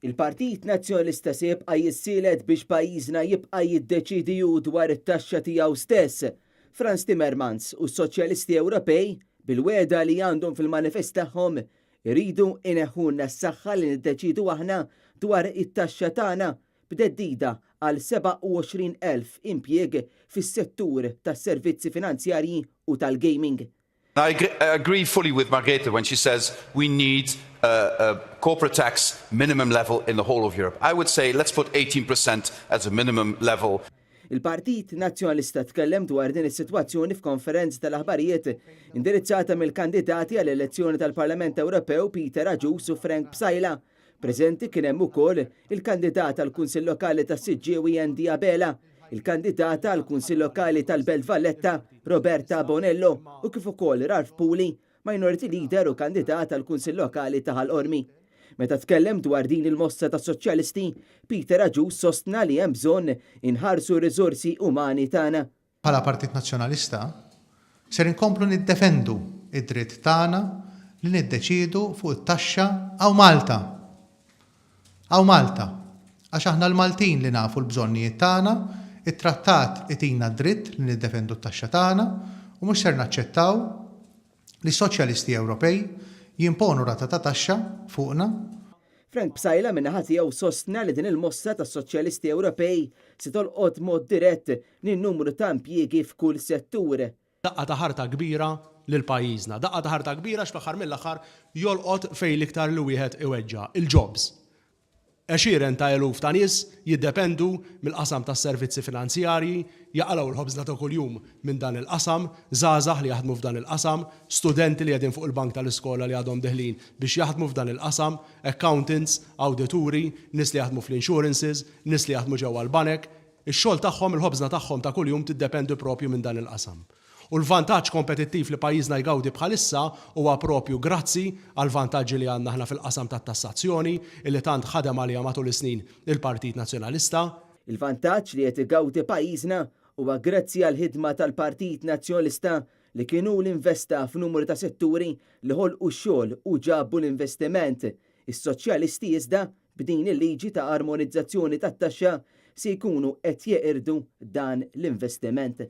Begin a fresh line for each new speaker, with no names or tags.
Il-Partit Nazzjonalista se jibqa' jissielet biex pajjiżna jibqa' jiddeċidi hu dwar it-taxxa tiegħu stess. Franz Timmermans u s-Soċjalisti Ewropej bil-weda li għandhom fil-manifest tagħhom iridu ineħħulna s-saħħa li niddeċidu aħna dwar it-taxxa tagħna b'teddida għal 27,000 impjieg fis-settur tas-servizzi finanzjarji u tal-gaming.
I agree fully with Margrethe when she says we need a corporate tax minimum level in the whole of Europe. I would say let's put 18% as a minimum level.
Il-Partit Nazzjonalista tkellem dwar din is-sitwazzjoni f'konferenza tal-aħbarijiet indirizzata mill-kandidati għall-elezzjoni tal-Parlament Ewropew Peter Aġus u Frank Psajla. Preżenti kien hemm ukoll il-kandidata għall kunsill Lokali tas-Siġġiewi Endi Abela, il-kandidata għall kunsill Lokali tal-Belt Valletta Roberta Bonello u kif ukoll Ralph Puli, Minority Leader u kandidata għall kunsill Lokali ta' Ħalqormi. Meta tkellem dwar din il-mossa ta' soċjalisti, Peter Aġus sostna li hemm bżonn inħarsu r-riżorsi umani tagħna.
Bħala Partit Nazzjonalista ser inkomplu niddefendu id-dritt tagħna li niddeċiedu fuq it-taxxa għaw Malta. Għaw Malta, għax aħna l-Maltin li nafu l-bżonnijiet tagħna, it-trattat itina dritt li niddefendu t-taxxa tagħna u mhux ser naċċettaw li s-Soċjalisti Ewropej jimponu rata ta' taxxa fuqna.
Frank Psajla minnaħa tiegħu sostna li din il-mossa tas-Soċjalisti Ewropej se tolqot mod dirett lin-numru ta' impjiegi f'kull settur.
Daqqa ta' ħarta kbira lil pajjiżna, daqqa ta' ħarta kbira x'fl-aħħar mill-aħħar jolqot fejn l-iktar li wieħed iweġġa' il-jobs. 20,000 ta' nies jiddependu mill-qasam tas-servizzi finanzjarji, jaqalgħu l-ħobżna ta' kuljum minn dan il-qasam, żgħażagħ li jaħdmu f'dan il-qasam, studenti li qegħdin fuq il-bank tal-iskola li għadhom deħlin biex jaħdmu f'dan il-qasam, accountants, awdituri, nies li jaħdmu fl-insurances, nies li jaħdmu ġewwa l-banek, ix-xogħol tagħhom, il-ħobżna tagħhom ta' kuljum tiddependu propju minn dan il-qasam. U l-vantaġġ kompetittiv li pajjiżna jgawdi bħalissa huwa propju grazzi għal vantaġġi li għandna aħna fil-qasam tat-tassazzjoni illi tant ħadem għaliha matul is-snin il-Partit Nazzjonalista.
Il-vantaġġ li qed igawdi pajjiżna huwa grazzi għal ħidma tal-Partit Nazzjonalista li kienu l-investa f'numru ta' setturi li ħolqu x-xogħol u ġabu l-investiment. Is-soċjalisti iżda b'din il-liġi ta' armonizzazzjoni tat-taxxa se jkunu qed jeqirdu dan l-investiment.